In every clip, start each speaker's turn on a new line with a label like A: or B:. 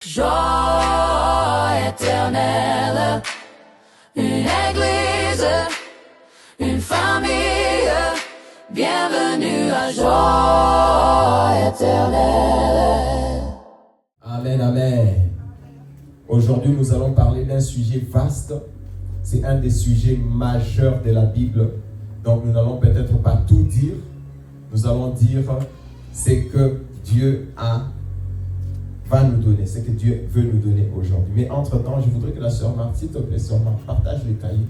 A: Joie éternelle, une église, une famille, bienvenue à Joie éternelle.
B: Amen, amen. Aujourd'hui, nous allons parler d'un sujet vaste. C'est un des sujets majeurs de la Bible. Donc, nous n'allons peut-être pas tout dire. Nous allons dire ce que Dieu va nous donner, ce que Dieu veut nous donner aujourd'hui. Mais entre-temps, je voudrais que la sœur Marthe, s'il te plaît, sœur Marthe, partage les cahiers,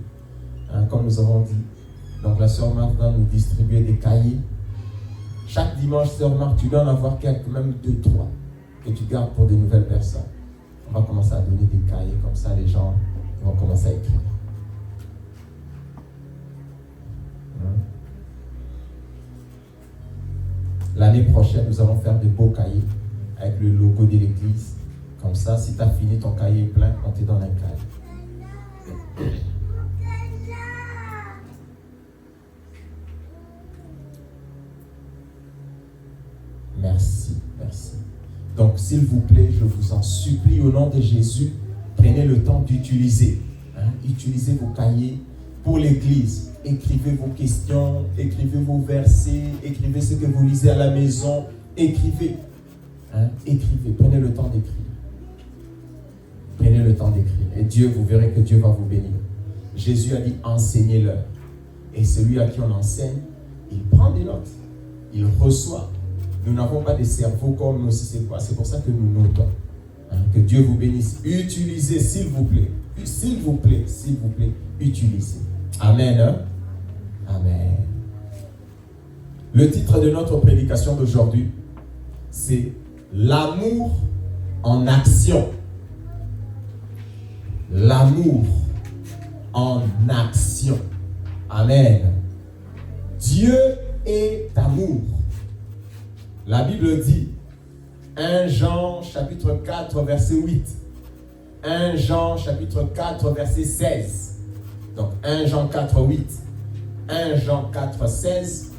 B: comme nous avons dit. Donc, la sœur Marthe va nous distribuer des cahiers. Chaque dimanche, sœur Marthe, tu dois en avoir quelques, même 2, 3, que tu gardes pour de nouvelles personnes. On va commencer à donner des cahiers, comme ça, les gens vont commencer à écrire. L'année prochaine, nous allons faire de beaux cahiers avec le logo de l'église. Comme ça, si tu as fini ton cahier plein, on te donne un cahier. Merci, merci. Donc, s'il vous plaît, je vous en supplie, au nom de Jésus, prenez le temps d'utiliser. Utilisez vos cahiers pour l'église. Écrivez vos questions, écrivez vos versets, écrivez ce que vous lisez à la maison. Écrivez. Écrivez. Prenez le temps d'écrire. Prenez le temps d'écrire. Et Dieu, vous verrez que Dieu va vous bénir. Jésus a dit, enseignez-leur. Et celui à qui on enseigne, il prend des notes. Il reçoit. Nous n'avons pas de cerveau comme nous, c'est quoi? C'est pour ça que nous notons. Que Dieu vous bénisse. Utilisez, s'il vous plaît. S'il vous plaît, utilisez. Amen. Amen. Le titre de notre prédication d'aujourd'hui, c'est l'amour en action. L'amour en action. Amen. Dieu est amour. La Bible dit, 1 Jean chapitre 4 verset 8. 1 Jean chapitre 4 verset 16. Donc 1 Jean 4 8. 1 Jean 4 16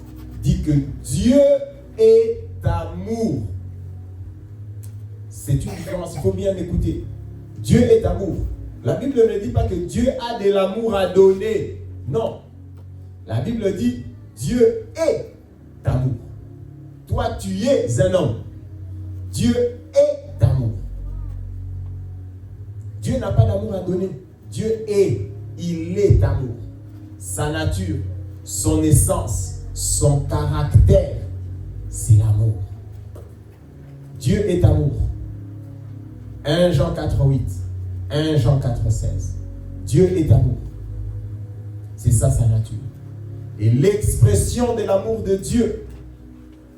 B: dit que Dieu est amour. C'est une différence, il faut bien écouter. Dieu est amour. La Bible ne dit pas que Dieu a de l'amour à donner. Non. La Bible dit Dieu est amour. Toi, tu es un homme. Dieu est amour. Dieu n'a pas d'amour à donner. Dieu est. Il est amour. Sa nature, son essence, son caractère, c'est l'amour. Dieu est amour. 1 Jean 4, 8. 1 Jean 4, 16. Dieu est amour. C'est ça sa nature. Et l'expression de l'amour de Dieu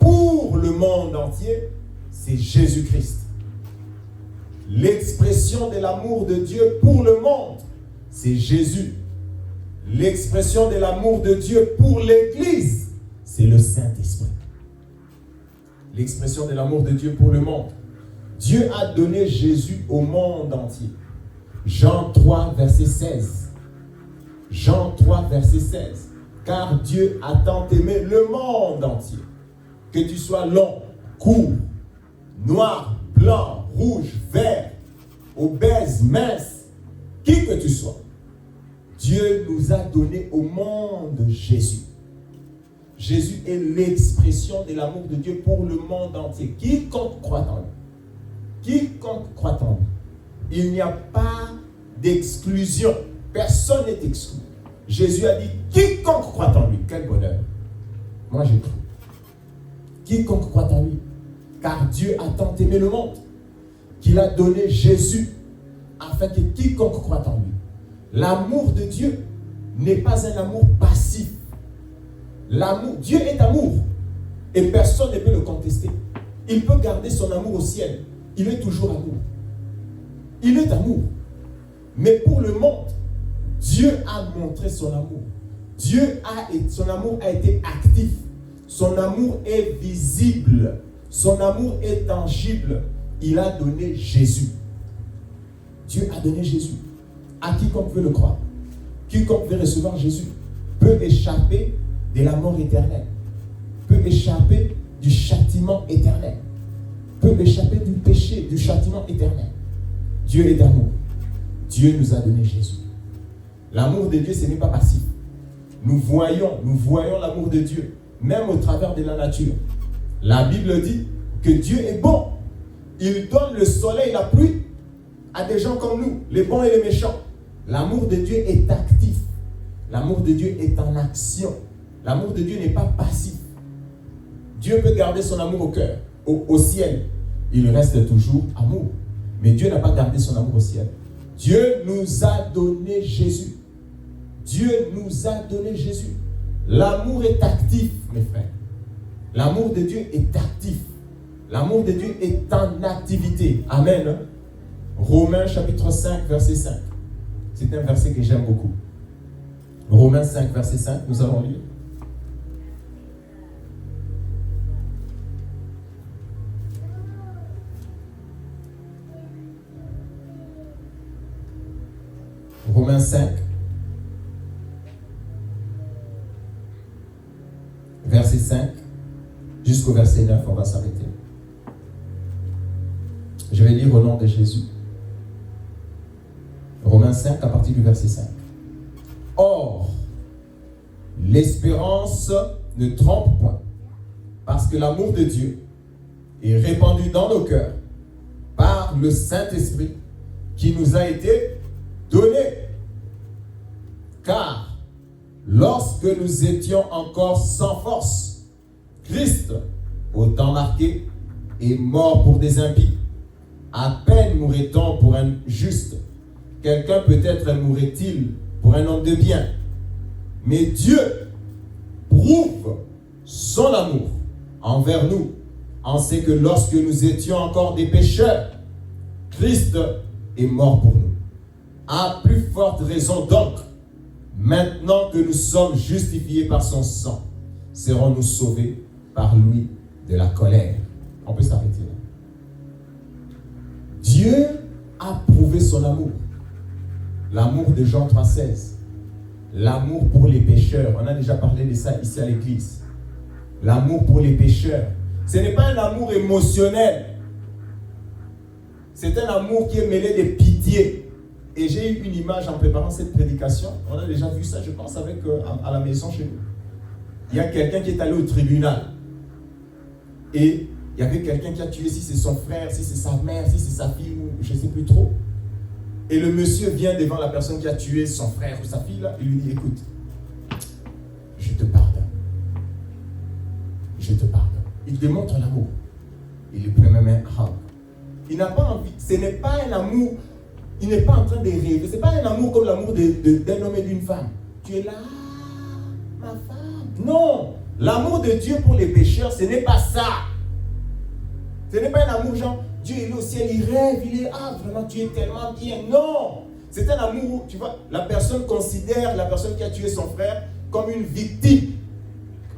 B: pour le monde entier, c'est Jésus-Christ. L'expression de l'amour de Dieu pour le monde, c'est Jésus. L'expression de l'amour de Dieu pour l'Église, c'est le Saint-Esprit. L'expression de l'amour de Dieu pour le monde. Dieu a donné Jésus au monde entier. Jean 3, verset 16. Jean 3, verset 16. Car Dieu a tant aimé le monde entier. Que tu sois long, court, noir, blanc, rouge, vert, obèse, mince, qui que tu sois. Dieu nous a donné au monde Jésus. Jésus est l'expression de l'amour de Dieu pour le monde entier. Quiconque croit en lui. Quiconque croit en lui. Il n'y a pas d'exclusion. Personne n'est exclu. Jésus a dit, quiconque croit en lui. Quel bonheur. Moi j'ai cru. Quiconque croit en lui. Car Dieu a tant aimé le monde qu'il a donné Jésus afin que quiconque croit en lui. L'amour de Dieu n'est pas un amour passif. L'amour, Dieu est amour et personne ne peut le contester. Il peut garder son amour au ciel. Il est toujours amour. Il est amour. Mais pour le monde, Dieu a montré son amour. Son amour a été actif. Son amour est visible. Son amour est tangible. Il a donné Jésus. Dieu a donné Jésus. À quiconque veut le croire, quiconque veut recevoir Jésus, peut échapper de la mort éternelle, peut échapper du châtiment éternel, peut échapper du péché, du châtiment éternel. Dieu est amour. Dieu nous a donné Jésus. L'amour de Dieu, ce n'est pas passif. Nous voyons l'amour de Dieu, même au travers de la nature. La Bible dit que Dieu est bon. Il donne le soleil et la pluie à des gens comme nous, les bons et les méchants. L'amour de Dieu est actif. L'amour de Dieu est en action. L'amour de Dieu n'est pas passif. Dieu peut garder son amour au cœur, au ciel. Il reste toujours amour. Mais Dieu n'a pas gardé son amour au ciel. Dieu nous a donné Jésus. Dieu nous a donné Jésus. L'amour est actif, mes frères. L'amour de Dieu est actif. L'amour de Dieu est en activité. Amen. Romains chapitre 5, verset 5. C'est un verset que j'aime beaucoup. Romains 5, verset 5, nous allons lire. Romains 5, verset 5, jusqu'au verset 9, on va s'arrêter. Je vais lire au nom de Jésus. Romains 5, à partir du verset 5. Or, l'espérance ne trompe point, parce que l'amour de Dieu est répandu dans nos cœurs par le Saint-Esprit qui nous a été donné. Car lorsque nous étions encore sans force, Christ, au temps marqué, est mort pour des impies. À peine mourrait-on pour un juste. Quelqu'un peut-être mourrait-il pour un homme de bien. Mais Dieu prouve son amour envers nous, en ce que lorsque nous étions encore des pécheurs, Christ est mort pour nous. À plus forte raison donc, maintenant que nous sommes justifiés par son sang, serons-nous sauvés par lui de la colère. On peut s'arrêter là. Dieu a prouvé son amour. L'amour de Jean 3,16. L'amour pour les pécheurs. On a déjà parlé de ça ici à l'église. L'amour pour les pécheurs. Ce n'est pas un amour émotionnel. C'est un amour qui est mêlé de pitié. Et j'ai eu une image en préparant cette prédication. On a déjà vu ça, je pense, à la maison chez nous. Il y a quelqu'un qui est allé au tribunal. Et il y avait quelqu'un qui a tué, si c'est son frère, si c'est sa mère, si c'est sa fille, ou je ne sais plus trop. Et le monsieur vient devant la personne qui a tué son frère ou sa fille, là, il lui dit, écoute, je te pardonne. Je te pardonne. Il démontre l'amour. Il lui prend même un hug. Il n'a pas envie, ce n'est pas un amour, il n'est pas en train de rêver. Ce n'est pas un amour comme l'amour d'un homme et d'une femme. Tu es là, ma femme. Non, l'amour de Dieu pour les pécheurs, ce n'est pas ça. Ce n'est pas un amour genre, Dieu est là au ciel, il rêve, il est, vraiment tu es tellement bien. Non, c'est un amour où, tu vois, la personne considère la personne qui a tué son frère comme une victime.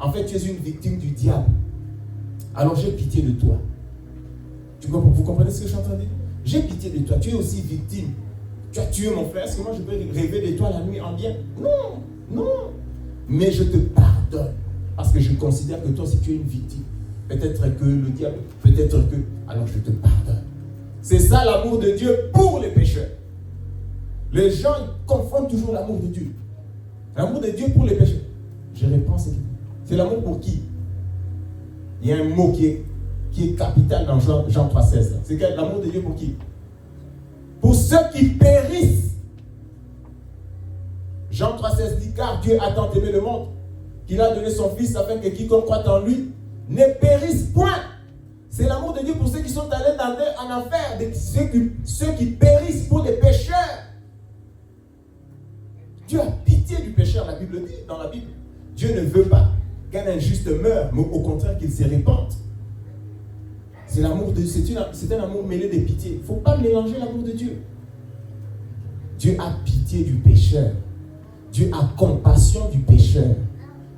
B: En fait, tu es une victime du diable. Alors j'ai pitié de toi. Vous comprenez ce que je suis en train de dire? J'ai pitié de toi, tu es aussi victime. Tu as tué mon frère, est-ce que moi je peux rêver de toi la nuit en bien? Non, non. Mais je te pardonne, parce que je considère que toi aussi tu es une victime. Peut-être que le diable, peut-être que... Alors je te pardonne. C'est ça l'amour de Dieu pour les pécheurs. Les gens confondent toujours l'amour de Dieu. L'amour de Dieu pour les pécheurs. Je réponds, c'est l'amour pour qui? Il y a un mot qui est capital dans Jean 3,16. C'est l'amour de Dieu pour qui? Pour ceux qui périssent. Jean 3,16 dit, car Dieu a tant aimé le monde qu'il a donné son Fils afin que quiconque croit en lui ne périsse point. C'est l'amour de Dieu pour ceux qui sont allés en enfer, ceux qui périssent pour les pécheurs. Dieu a pitié du pécheur, la Bible dit dans la Bible. Dieu ne veut pas qu'un injuste meure, mais au contraire qu'il se répande. C'est l'amour de Dieu, c'est un amour mêlé de pitié. Il ne faut pas mélanger l'amour de Dieu. Dieu a pitié du pécheur. Dieu a compassion du pécheur.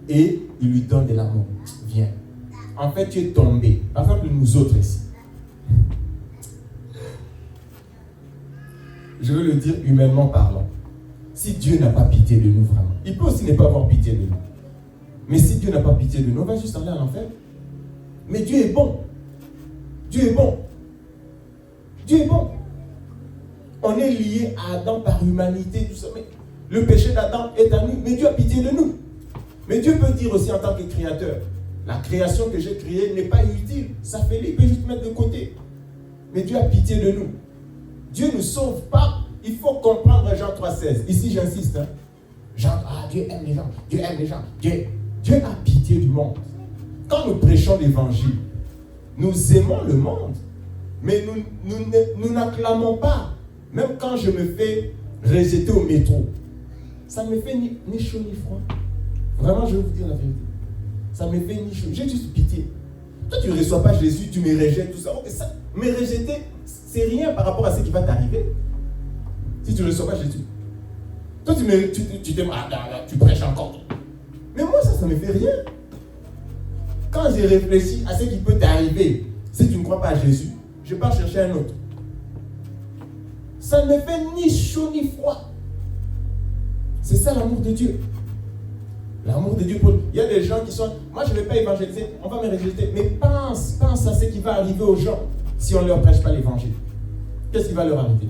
B: Et il lui donne de l'amour. Viens. En fait, tu es tombé. Par exemple, nous autres ici. Je veux le dire humainement parlant. Si Dieu n'a pas pitié de nous vraiment, il peut aussi ne pas avoir pitié de nous. Mais si Dieu n'a pas pitié de nous, on va juste aller à l'enfer. Mais Dieu est bon. Dieu est bon. Dieu est bon. on est lié à Adam par humanité, tout ça. Mais le péché d'Adam est à nous. Mais Dieu a pitié de nous. Mais Dieu peut dire aussi en tant que créateur, la création que j'ai créée n'est pas utile. Ça fait il peut juste mettre de côté. Mais Dieu a pitié de nous. Dieu ne nous sauve pas. Il faut comprendre Jean 3,16. Ici, j'insiste. Hein. Dieu aime les gens. Dieu aime les gens. Dieu a pitié du monde. Quand nous prêchons l'évangile, nous aimons le monde. Mais nous n'acclamons pas. Même quand je me fais rejeter au métro, ça ne me fait ni chaud ni froid. Vraiment, je vais vous dire la vérité. Ça me fait ni chaud. J'ai juste pitié. Toi, tu ne reçois pas Jésus, tu me rejettes, tout ça. Okay, ça me rejeter, c'est rien par rapport à ce qui va t'arriver. Si tu ne reçois pas Jésus. Toi, tu prêches encore. Mais moi, ça ne me fait rien. Quand j'ai réfléchi à ce qui peut t'arriver, si tu ne crois pas à Jésus, je pars chercher un autre. Ça ne me fait ni chaud ni froid. C'est ça l'amour de Dieu. L'amour de Dieu. Il y a des gens qui sont, moi je ne vais pas évangéliser, on va me rejeter. Mais pense à ce qui va arriver aux gens si on ne leur prêche pas l'évangile. Qu'est-ce qui va leur arriver?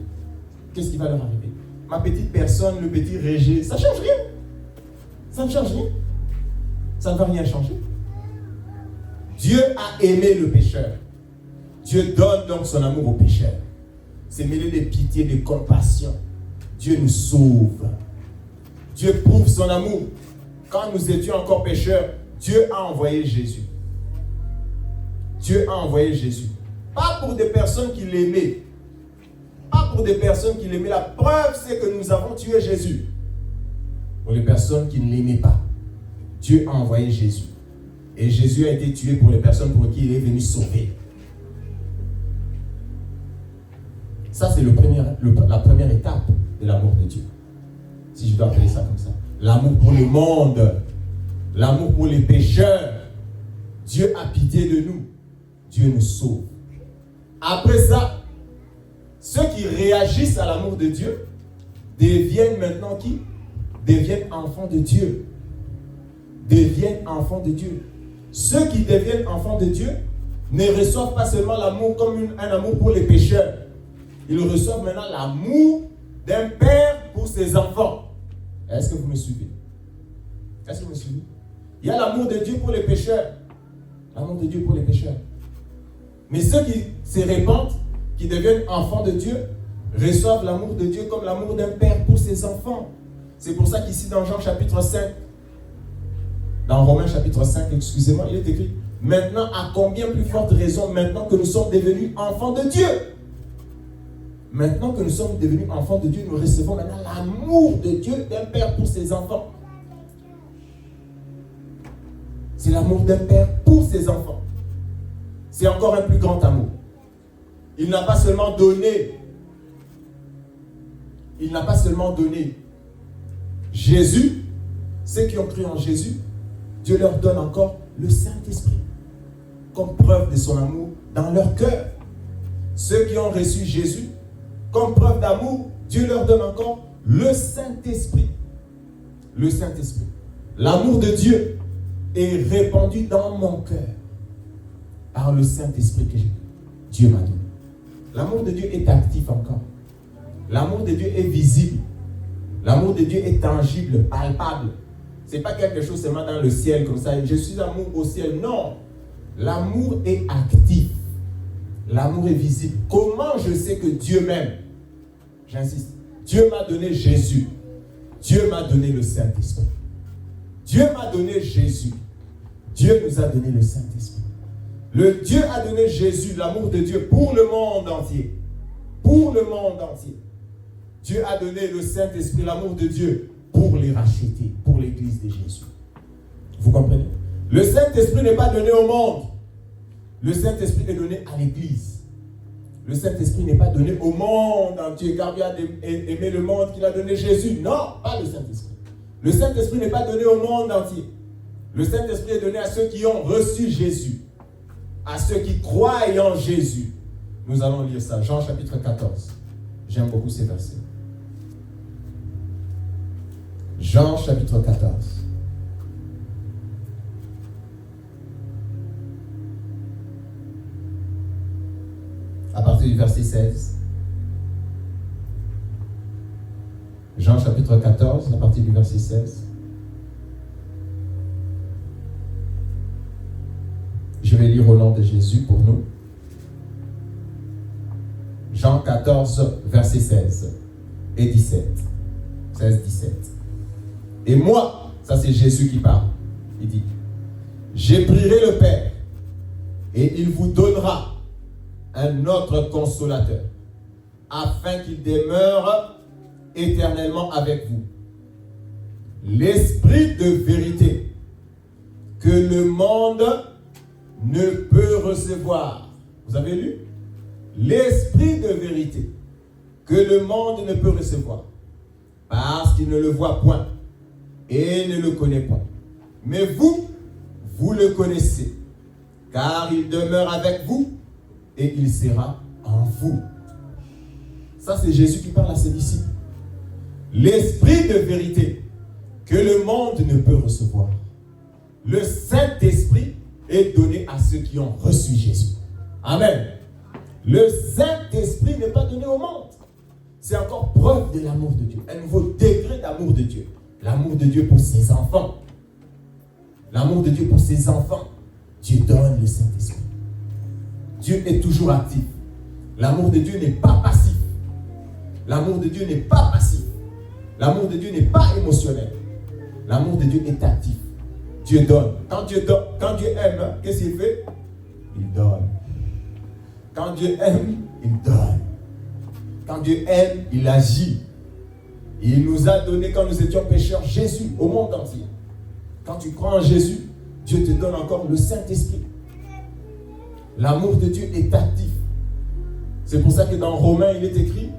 B: Qu'est-ce qui va leur arriver? Ma petite personne, le petit rejet, ça ne change rien. Ça ne change rien. Ça ne va rien changer. Dieu a aimé le pécheur. Dieu donne donc son amour au pécheur. C'est mêlé de pitié, de compassion. Dieu nous sauve. Dieu prouve son amour. Quand nous étions encore pécheurs, Dieu a envoyé Jésus. Dieu a envoyé Jésus. Pas pour des personnes qui l'aimaient. Pas pour des personnes qui l'aimaient. La preuve, c'est que nous avons tué Jésus. Pour les personnes qui ne l'aimaient pas. Dieu a envoyé Jésus. Et Jésus a été tué pour les personnes pour qui il est venu sauver. Ça, c'est la première étape de l'amour de Dieu. Si je dois appeler ça comme ça. L'amour pour le monde. L'amour pour les pécheurs. Dieu a pitié de nous. Dieu nous sauve. Après ça, ceux qui réagissent à l'amour de Dieu deviennent maintenant qui? Deviennent enfants de Dieu. Deviennent enfants de Dieu. Ceux qui deviennent enfants de Dieu ne reçoivent pas seulement l'amour comme un amour pour les pécheurs. Ils reçoivent maintenant l'amour d'un père pour ses enfants. Est-ce que vous me suivez? Est-ce que vous me suivez? Il y a l'amour de Dieu pour les pécheurs. L'amour de Dieu pour les pécheurs. Mais ceux qui se répandent, qui deviennent enfants de Dieu, reçoivent l'amour de Dieu comme l'amour d'un père pour ses enfants. C'est pour ça qu'ici dans Jean chapitre 5, dans Romains chapitre 5, excusez-moi, il est écrit, maintenant à combien plus forte raison, maintenant que nous sommes devenus enfants de Dieu. Maintenant que nous sommes devenus enfants de Dieu, nous recevons maintenant l'amour de Dieu d'un père pour ses enfants. C'est l'amour d'un père pour ses enfants. C'est encore un plus grand amour. Il n'a pas seulement donné. Il n'a pas seulement donné Jésus. Ceux qui ont cru en Jésus, Dieu leur donne encore le Saint-Esprit comme preuve de son amour dans leur cœur. Ceux qui ont reçu Jésus comme preuve d'amour, Dieu leur donne encore le Saint-Esprit. Le Saint-Esprit. L'amour de Dieu est répandu dans mon cœur par le Saint-Esprit que Dieu m'a donné. L'amour de Dieu est actif encore. L'amour de Dieu est visible. L'amour de Dieu est tangible, palpable. Ce n'est pas quelque chose seulement dans le ciel comme ça. Je suis amour au ciel. Non. L'amour est actif. L'amour est visible. Comment je sais que Dieu m'aime? J'insiste. Dieu m'a donné Jésus. Dieu m'a donné le Saint-Esprit. Dieu m'a donné Jésus. Dieu nous a donné le Saint-Esprit. Le Dieu a donné Jésus, l'amour de Dieu pour le monde entier. Pour le monde entier. Dieu a donné le Saint-Esprit, l'amour de Dieu pour les racheter, pour l'Église de Jésus. Vous comprenez? Le Saint-Esprit n'est pas donné au monde. Le Saint-Esprit est donné à l'Église. Le Saint-Esprit n'est pas donné au monde entier, car Dieu a aimé le monde qu'il a donné Jésus. Non, pas le Saint-Esprit. Le Saint-Esprit n'est pas donné au monde entier. Le Saint-Esprit est donné à ceux qui ont reçu Jésus, à ceux qui croient en Jésus. Nous allons lire ça, Jean chapitre 14. J'aime beaucoup ces versets. Jean chapitre 14. À partir du verset 16. Jean chapitre 14, à partir du verset 16. Je vais lire au nom de Jésus pour nous. Jean 14, verset 16 et 17. 16, 17. Et moi, ça c'est Jésus qui parle. Il dit, je prierai le Père et il vous donnera un autre consolateur afin qu'il demeure éternellement avec vous. L'Esprit de vérité que le monde ne peut recevoir. Vous avez lu? L'Esprit de vérité que le monde ne peut recevoir parce qu'il ne le voit point et ne le connaît pas. Mais vous, vous le connaissez, car il demeure avec vous et il sera en vous. Ça, c'est Jésus qui parle à ses disciples. L'Esprit de vérité que le monde ne peut recevoir. Le Saint-Esprit est donné à ceux qui ont reçu Jésus. Amen. Le Saint-Esprit n'est pas donné au monde. C'est encore preuve de l'amour de Dieu. Un nouveau degré d'amour de Dieu. L'amour de Dieu pour ses enfants. L'amour de Dieu pour ses enfants. Dieu donne le Saint-Esprit. Dieu est toujours actif. L'amour de Dieu n'est pas passif. L'amour de Dieu n'est pas passif. L'amour de Dieu n'est pas émotionnel. L'amour de Dieu est actif. Dieu donne. Quand Dieu aime, qu'est-ce qu'il fait? Il donne. Quand Dieu aime, il donne. Quand Dieu aime, il agit. Il nous a donné, quand nous étions pécheurs, Jésus au monde entier. Quand tu crois en Jésus, Dieu te donne encore le Saint-Esprit. L'amour de Dieu est actif. C'est pour ça que dans Romains, il est écrit,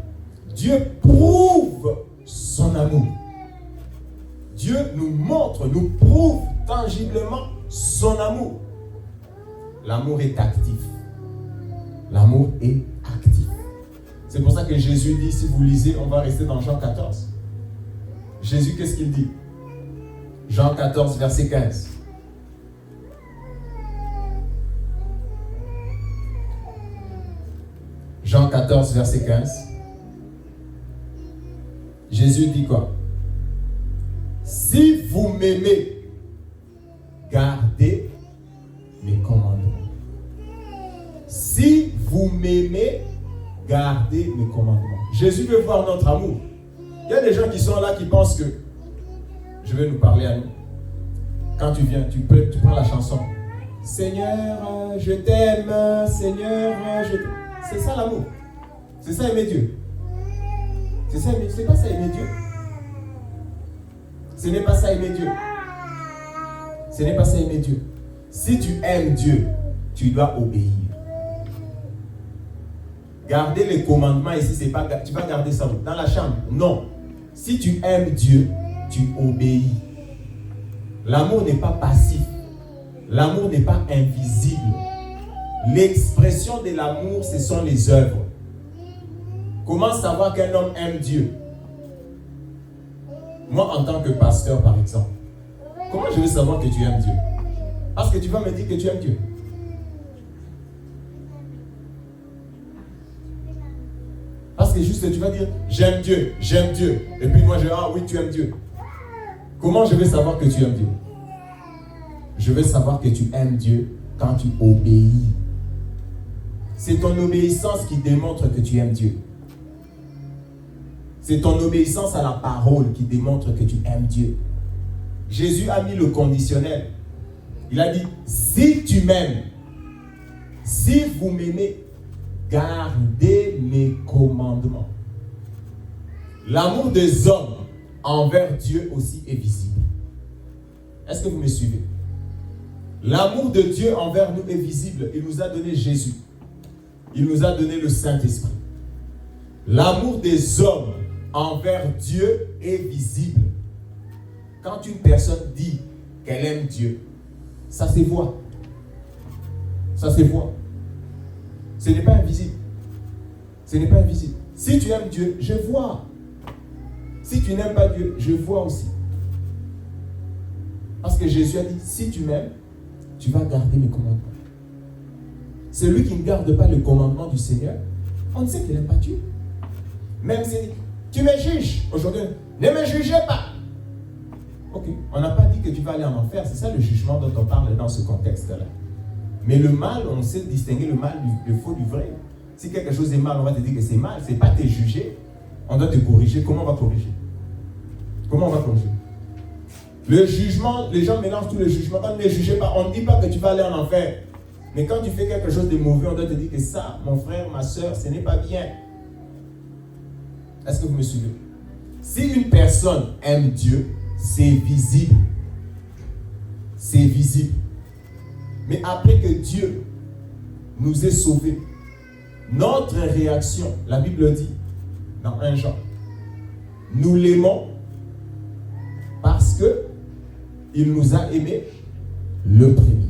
B: Dieu prouve son amour. Dieu nous montre, nous prouve tangiblement son amour. L'amour est actif. L'amour est actif. C'est pour ça que Jésus dit, si vous lisez, on va rester dans Jean 14. Jésus, qu'est-ce qu'il dit? Jean 14, verset 15. Jean 14, verset 15. Jésus dit quoi? Si vous m'aimez, gardez mes commandements. Si vous m'aimez, gardez mes commandements. Jésus veut voir notre amour. Il y a des gens qui sont là qui pensent que, je vais nous parler à nous. Quand tu viens, tu prends la chanson. Seigneur, je t'aime, Seigneur, je t'aime. C'est ça l'amour. C'est ça aimer Dieu. C'est pas ça aimer Dieu. Ce n'est pas ça aimer Dieu. Ce n'est pas ça aimer Dieu. Si tu aimes Dieu, tu dois obéir. Garder les commandements ici, c'est pas tu vas garder ça dans la chambre. Non. Si tu aimes Dieu, tu obéis. L'amour n'est pas passif. L'amour n'est pas invisible. L'expression de l'amour, ce sont les œuvres. Comment savoir qu'un homme aime Dieu? Moi, en tant que pasteur, par exemple, comment je vais savoir que tu aimes Dieu? Parce que tu vas me dire que tu aimes Dieu. Parce que juste tu vas dire, j'aime Dieu, j'aime Dieu. Et puis moi, je dis, ah oui, tu aimes Dieu. Comment je vais savoir que tu aimes Dieu? Je vais savoir que tu aimes Dieu quand tu obéis. C'est ton obéissance qui démontre que tu aimes Dieu. C'est ton obéissance à la parole qui démontre que tu aimes Dieu. Jésus a mis le conditionnel. Il a dit, si tu m'aimes, si vous m'aimez, gardez mes commandements. L'amour des hommes envers Dieu aussi est visible. Est-ce que vous me suivez? L'amour de Dieu envers nous est visible. Il nous a donné Jésus. Il nous a donné le Saint-Esprit. L'amour des hommes envers Dieu est visible. Quand une personne dit qu'elle aime Dieu, ça se voit. Ça se voit. Ce n'est pas invisible. Ce n'est pas invisible. Si tu aimes Dieu, je vois. Si tu n'aimes pas Dieu, je vois aussi. Parce que Jésus a dit, si tu m'aimes, tu vas garder mes commandements. Celui qui ne garde pas le commandement du Seigneur, on sait qu'il n'aime pas Dieu. Même si Tu me juges aujourd'hui. Ne me jugez pas. Ok, on n'a pas dit que tu vas aller en enfer. C'est ça le jugement dont on parle dans ce contexte-là. Mais le mal, on sait distinguer le mal du faux du vrai. Si quelque chose est mal, on va te dire que c'est mal. Ce n'est pas te juger. On doit te corriger. Comment on va corriger? Comment on va corriger? Le jugement, les gens mélangent tout le jugement. Quand ne jugez pas, on ne dit pas que tu vas aller en enfer. Mais quand tu fais quelque chose de mauvais, on doit te dire que ça, mon frère, ma soeur, ce n'est pas bien. Est-ce que vous me suivez? Si une personne aime Dieu, c'est visible. C'est visible. Mais après que Dieu nous ait sauvés, notre réaction, la Bible dit, dans 1 Jean, nous l'aimons parce que il nous a aimés le premier.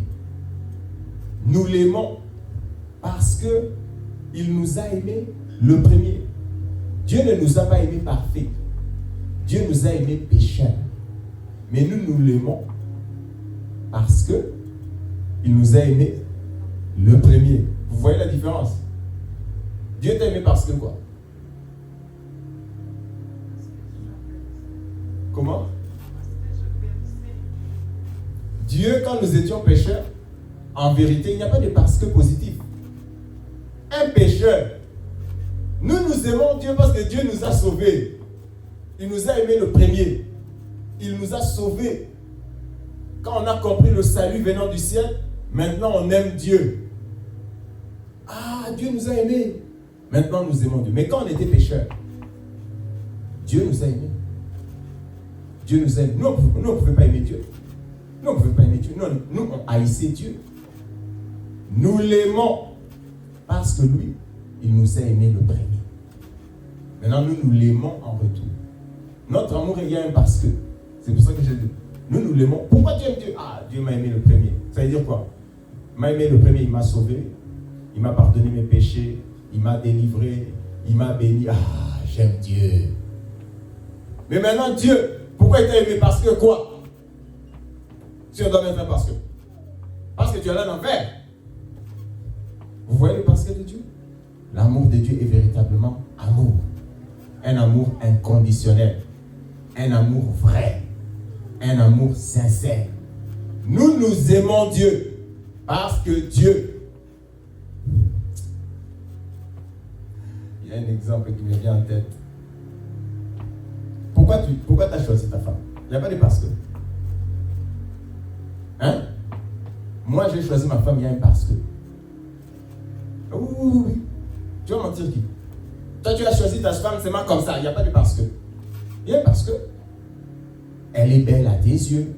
B: Nous l'aimons parce que il nous a aimés le premier. Dieu ne nous a pas aimés parfaits. Dieu nous a aimés pécheurs. Mais nous l'aimons parce que il nous a aimés le premier. Vous voyez la différence? Dieu t'a aimé parce que quoi? Comment? Dieu, quand nous étions pécheurs, en vérité, il n'y a pas de parce que positif. Un pécheur, nous aimons Dieu parce que Dieu nous a sauvés. Il nous a aimés le premier. Il nous a sauvés. Quand on a compris le salut venant du ciel, maintenant on aime Dieu. Ah, Dieu nous a aimés. Maintenant nous aimons Dieu. Mais quand on était pécheurs, Dieu nous a aimés. Dieu nous aime. Nous, on ne pouvait pas aimer Dieu. Nous, on ne pouvait pas aimer Dieu. Nous, on haïssait Dieu. Nous l'aimons parce que lui, il nous a aimés le premier. Maintenant, nous l'aimons en retour. Notre amour est un parce que. C'est pour ça que j'ai dit. Nous l'aimons. Pourquoi tu aimes Dieu? Ah, Dieu m'a aimé le premier. Ça veut dire quoi? Il m'a aimé le premier, il m'a sauvé. Il m'a pardonné mes péchés. Il m'a délivré. Il m'a béni. Ah, j'aime Dieu. Mais maintenant, Dieu, pourquoi il t'a aimé? Parce que quoi? Si on doit mettre un parce que. Parce que tu as un enfer. Vous voyez le parce que de Dieu? L'amour de Dieu est véritablement amour. Un amour inconditionnel. Un amour vrai. Un amour sincère. Nous aimons Dieu parce que Dieu. Il y a un exemple qui me vient en tête. Pourquoi tu as choisi ta femme? Il n'y a pas de parce que. Hein? Moi, j'ai choisi ma femme, il y a un parce que. Oui. Tu vas mentir qui? Toi, tu as choisi ta femme seulement comme ça. Il n'y a pas de parce que. Il y a un parce que. Elle est belle à tes yeux.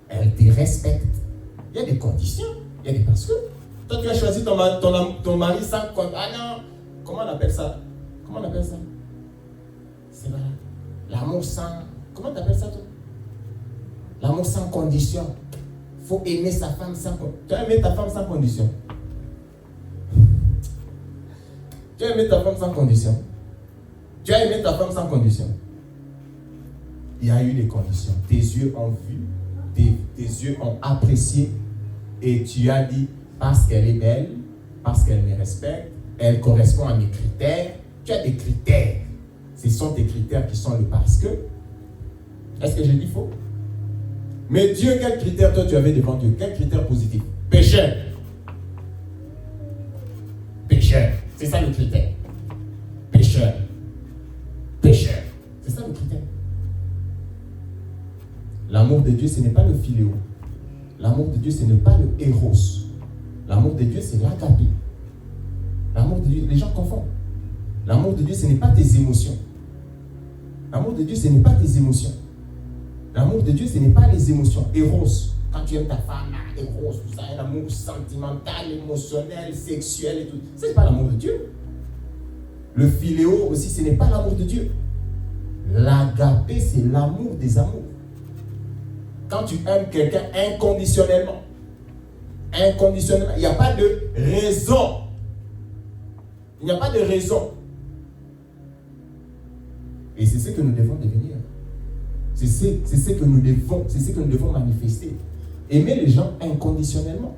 B: Elle te respecte. Il y a des conditions. Il y a des parce que. Toi, tu as choisi ton mari sans... Ah non. Comment on appelle ça? C'est vrai. L'amour sans... Comment tu appelles ça, toi? L'amour sans condition. Il faut aimer sa femme sans condition. Tu as aimé ta femme sans condition? Tu as aimé ta femme sans condition? Tu as aimé ta femme sans condition? Il y a eu des conditions. Tes yeux ont vu, tes yeux ont apprécié, et tu as dit, parce qu'elle est belle, parce qu'elle me respecte, elle correspond à mes critères. Tu as des critères. Ce sont tes critères qui sont le parce que. Est-ce que j'ai dit faux? Mais Dieu, quel critère toi tu avais devant Dieu? Quel critère positif? Pécheur. Pécheur. C'est ça le critère. Pécheur. Pécheur. C'est ça le critère. L'amour de Dieu, ce n'est pas le philéo. L'amour de Dieu, ce n'est pas le héros. L'amour de Dieu, c'est l'agapé. L'amour de Dieu, les gens confondent. L'amour de Dieu, ce n'est pas tes émotions. L'amour de Dieu, ce n'est pas tes émotions. L'amour de Dieu, ce n'est pas les émotions. Héros. Quand tu aimes ta femme, héros, tout ça, un amour sentimental, émotionnel, sexuel et tout. Ce n'est pas l'amour de Dieu. Le philéo aussi, ce n'est pas l'amour de Dieu. L'agapé, c'est l'amour des amours. Quand tu aimes quelqu'un inconditionnellement, il n'y a pas de raison. Il n'y a pas de raison. Et c'est ce que nous devons devenir. C'est ce que nous devons manifester. Aimer les gens inconditionnellement.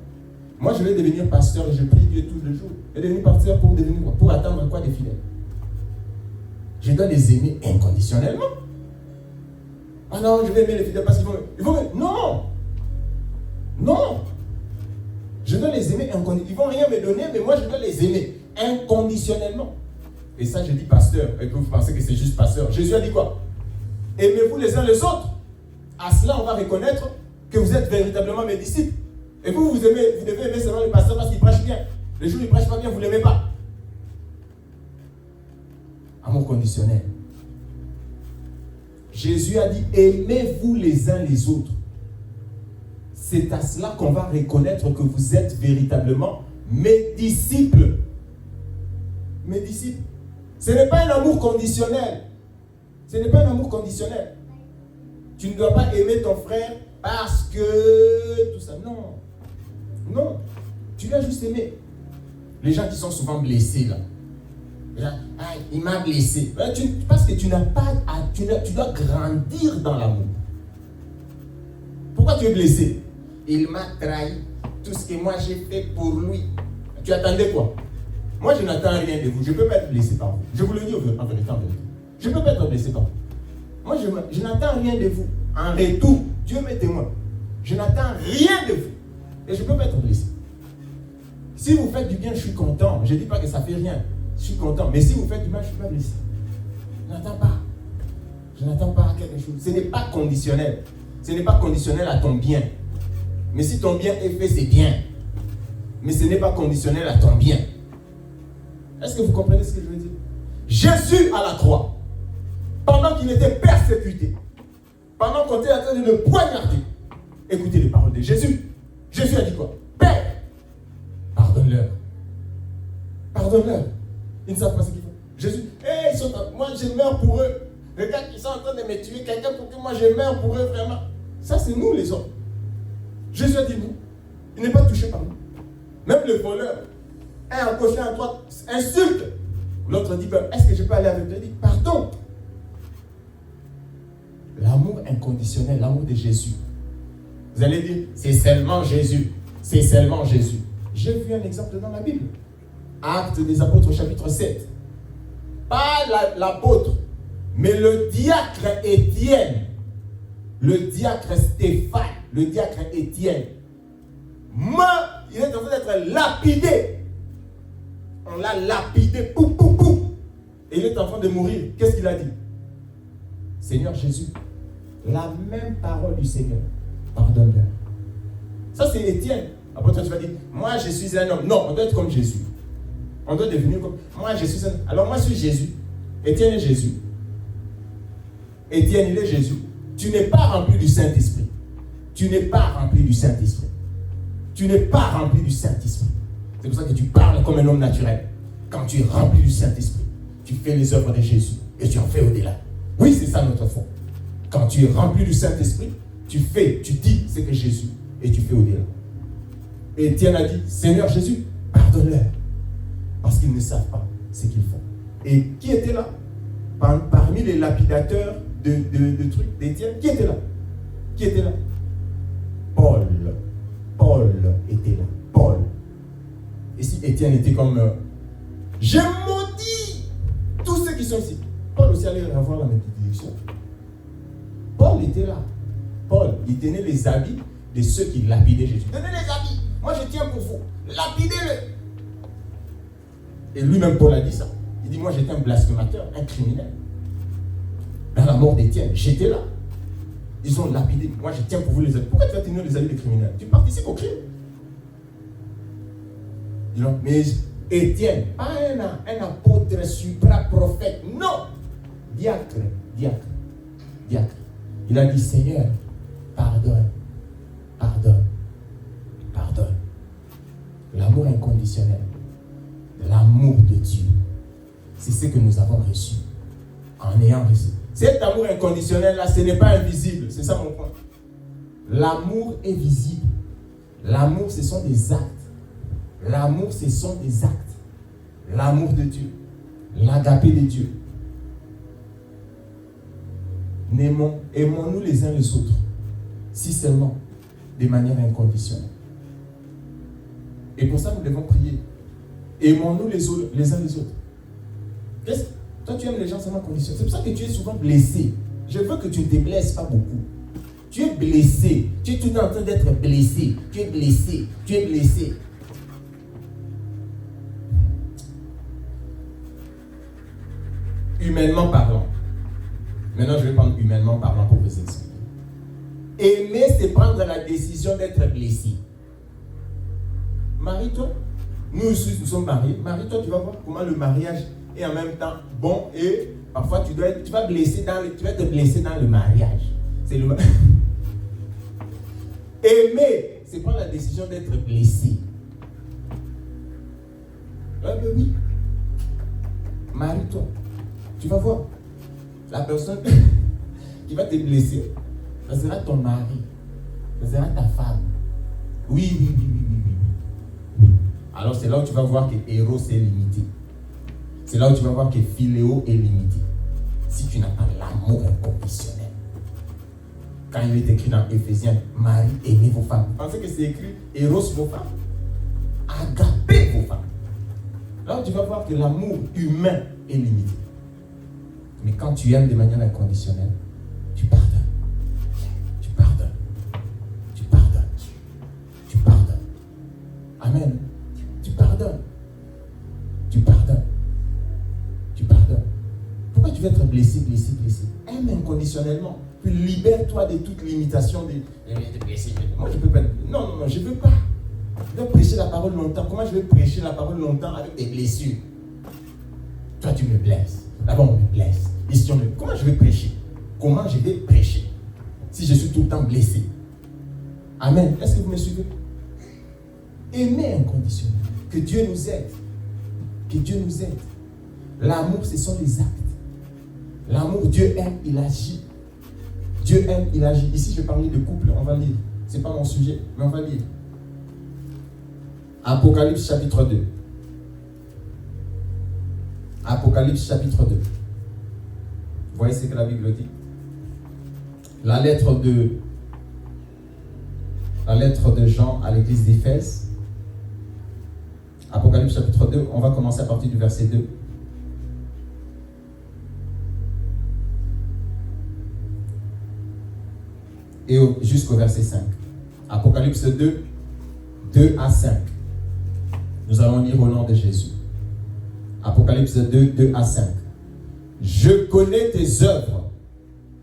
B: Moi, je vais devenir pasteur et je prie Dieu tous les jours. Je vais devenir pasteur pour atteindre quoi? Des fidèles. Je dois les aimer inconditionnellement. Ah non, je vais aimer les fidèles parce qu'ils vont non. Non. Je dois les aimer inconditionnellement. Ils ne vont rien me donner, mais moi je dois les aimer inconditionnellement. Et ça, je dis pasteur. Et que vous pensez que c'est juste pasteur. Jésus a dit quoi? Aimez-vous les uns les autres. À cela, on va reconnaître que vous êtes véritablement mes disciples. Et vous devez aimer seulement le pasteur parce qu'il prêche bien. Le jour où il ne prêche pas bien, vous ne l'aimez pas. Amour conditionnel. Jésus a dit, aimez-vous les uns les autres. C'est à cela qu'on va reconnaître que vous êtes véritablement mes disciples. Mes disciples. Ce n'est pas un amour conditionnel. Ce n'est pas un amour conditionnel. Tu ne dois pas aimer ton frère parce que tout ça. Non. Non. Tu dois juste aimer. Les gens qui sont souvent blessés là. Il m'a blessé. Parce que tu n'as pas tu dois grandir dans l'amour. Pourquoi tu es blessé? Il m'a trahi. Tout ce que moi j'ai fait pour lui. Tu attendais quoi? Moi je n'attends rien de vous. Je ne peux pas être blessé par vous. Je vous le dis en vérité. Je ne peux pas être blessé par vous. Moi je n'attends rien de vous. En retour, Dieu m'est témoin. Je n'attends rien de vous. Et je ne peux pas être blessé. Si vous faites du bien, je suis content. Je ne dis pas que ça ne fait rien. Je suis content. Mais si vous faites du mal, je ne suis pas blessé. Je n'attends pas. Je n'attends pas quelque chose. Ce n'est pas conditionnel. Ce n'est pas conditionnel à ton bien. Mais si ton bien est fait, c'est bien. Mais ce n'est pas conditionnel à ton bien. Est-ce que vous comprenez ce que je veux dire? Jésus à la croix, pendant qu'il était persécuté, pendant qu'on était en train de le poignarder, écoutez les paroles de Jésus. Jésus a dit quoi? Père, pardonne-leur. Pardonne-leur. Ils ne savent pas ce qu'ils font. Jésus, moi je meurs pour eux. Regarde, ils sont en train de me tuer. Quelqu'un pour que moi je meurs pour eux vraiment. Ça c'est nous les hommes. Jésus a dit nous. Il n'est pas touché par nous. Même le voleur, un à gauche, un à droite, insulte. L'autre dit, est-ce que je peux aller avec toi? Il dit, pardon. L'amour inconditionnel, l'amour de Jésus. Vous allez dire, c'est seulement Jésus. C'est seulement Jésus. J'ai vu un exemple dans la Bible. Actes des Apôtres, chapitre 7. Pas l'apôtre, mais le diacre Étienne, le diacre Stéphane, le diacre Étienne. Il est en train d'être lapidé. On l'a lapidé, pouf, pouf, pouf. Et il est en train de mourir. Qu'est-ce qu'il a dit? Seigneur Jésus, la même parole du Seigneur, pardonne-leur. Ça c'est Étienne. Après toi tu vas dire, moi je suis un homme. Non, on doit être comme Jésus. On doit devenir comme... Moi je suis un... Alors moi je suis Jésus. Étienne est Jésus. Étienne il est Jésus. Tu n'es pas rempli du Saint-Esprit. Tu n'es pas rempli du Saint-Esprit. Tu n'es pas rempli du Saint-Esprit. C'est pour ça que tu parles comme un homme naturel. Quand tu es rempli du Saint-Esprit, tu fais les œuvres de Jésus et tu en fais au-delà. Oui, c'est ça notre foi. Quand tu es rempli du Saint-Esprit, tu dis ce que Jésus et tu fais au-delà. Et Étienne a dit, Seigneur Jésus, pardonne-leur. Parce qu'ils ne savent pas ce qu'ils font. Et qui était là? Parmi les lapidateurs de trucs d'Étienne, qui était là? Qui était là? Paul. Paul était là. Paul. Et si Étienne était comme je maudis tous ceux qui sont ici. Paul aussi allait avoir la même direction. Paul était là. Paul, il tenait les habits de ceux qui lapidaient Jésus. Donnez les habits. Moi je tiens pour vous. Lapidez-le. Et lui-même Paul a dit ça. Il dit, moi j'étais un blasphémateur, un criminel. Dans la mort d'Étienne, j'étais là. Ils ont lapidé. Moi je tiens pour vous les habits. Pourquoi tu vas tenir les habits des criminels? Tu participes au crime. Mais Étienne, pas un apôtre supra-prophète. Non. Diacre. Il a dit, Seigneur, pardonne. L'amour inconditionnel. L'amour de Dieu. C'est ce que nous avons reçu. En ayant reçu. Cet amour inconditionnel là, ce n'est pas invisible. C'est ça mon point. L'amour est visible. L'amour, ce sont des actes. L'amour, ce sont des actes. L'amour de Dieu. L'agapé de Dieu. Aimons-nous les uns les autres. Si seulement de manière inconditionnelle. Et pour ça, nous devons prier. Aimons-nous les uns les autres. Toi, tu aimes les gens seulement conditionnels. C'est pour ça que tu es souvent blessé. Je veux que tu ne te blesses pas beaucoup. Tu es blessé. Tu es tout le temps en train d'être blessé. Tu es blessé. Tu es blessé. Humainement parlant. Maintenant, je vais prendre humainement parlant pour vous expliquer. Aimer, c'est prendre la décision d'être blessé. Marie-toi. Nous aussi, nous sommes mariés. Marie-toi, tu vas voir comment le mariage est en même temps bon et parfois tu vas être blessé tu vas être blessé dans le mariage. C'est le Aimer, c'est prendre la décision d'être blessé. Oui. Marie-toi. Tu vas voir. La personne qui va te blesser, ça sera ton mari. Ça sera ta femme. Oui. Alors c'est là où tu vas voir que Héros est limité. C'est là où tu vas voir que Philéo est limité. Si tu n'as pas l'amour inconditionnel. Quand il est écrit dans Éphésiens, Marie, aimez vos femmes. Vous pensez que c'est écrit Héros vos femmes? Agapez vos femmes. Là où tu vas voir que l'amour humain est limité. Mais quand tu aimes de manière inconditionnelle, tu pardonnes. Tu pardonnes. Tu pardonnes. Tu pardonnes. Amen. Tu pardonnes. Tu pardonnes. Tu pardonnes. Pourquoi tu veux être blessé? Aime inconditionnellement. Puis libère-toi de toute limitation de blessé. Moi, je peux pas. Non, je ne veux pas. Je vais prêcher la parole longtemps. Comment je vais prêcher la parole longtemps avec des blessures? Toi, tu me blesses. Là-bas, on me blesse. Ici, comment je vais prêcher? Comment je vais prêcher si je suis tout le temps blessé? Amen. Est-ce que vous me suivez? Aimer inconditionnellement. Que Dieu nous aide. Que Dieu nous aide. L'amour, ce sont les actes. L'amour, Dieu aime, il agit. Dieu aime, il agit. Ici, je vais parler de couple, on va lire. Ce n'est pas mon sujet, mais on va lire. Apocalypse chapitre 2. Apocalypse chapitre 2. Vous voyez ce que la Bible dit? La lettre de Jean à l'église d'Éphèse. Apocalypse chapitre 2, on va commencer à partir du verset 2. Et jusqu'au verset 5. Apocalypse 2, 2 à 5. Nous allons lire au nom de Jésus. Apocalypse 2, 2 à 5. Je connais tes œuvres,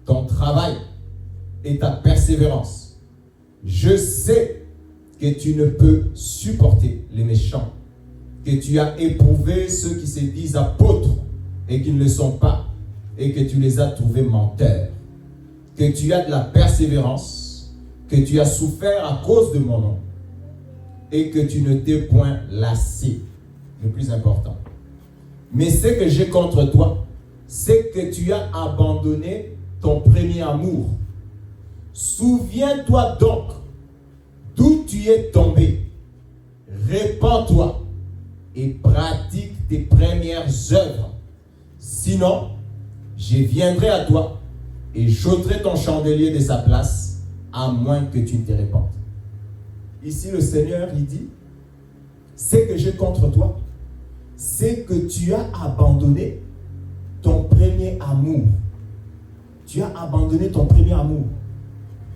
B: ton travail et ta persévérance. Je sais que tu ne peux supporter les méchants, que tu as éprouvé ceux qui se disent apôtres et qui ne le sont pas, et que tu les as trouvés menteurs, que tu as de la persévérance, que tu as souffert à cause de mon nom, et que tu ne t'es point lassé, le plus important. Mais ce que j'ai contre toi, c'est que tu as abandonné ton premier amour. Souviens-toi donc d'où tu es tombé. Répands-toi et pratique tes premières œuvres. Sinon, je viendrai à toi et j'ôterai ton chandelier de sa place, à moins que tu ne te répandes. Ici, le Seigneur, il dit, ce que j'ai contre toi, c'est que tu as abandonné ton premier amour. Tu as abandonné ton premier amour.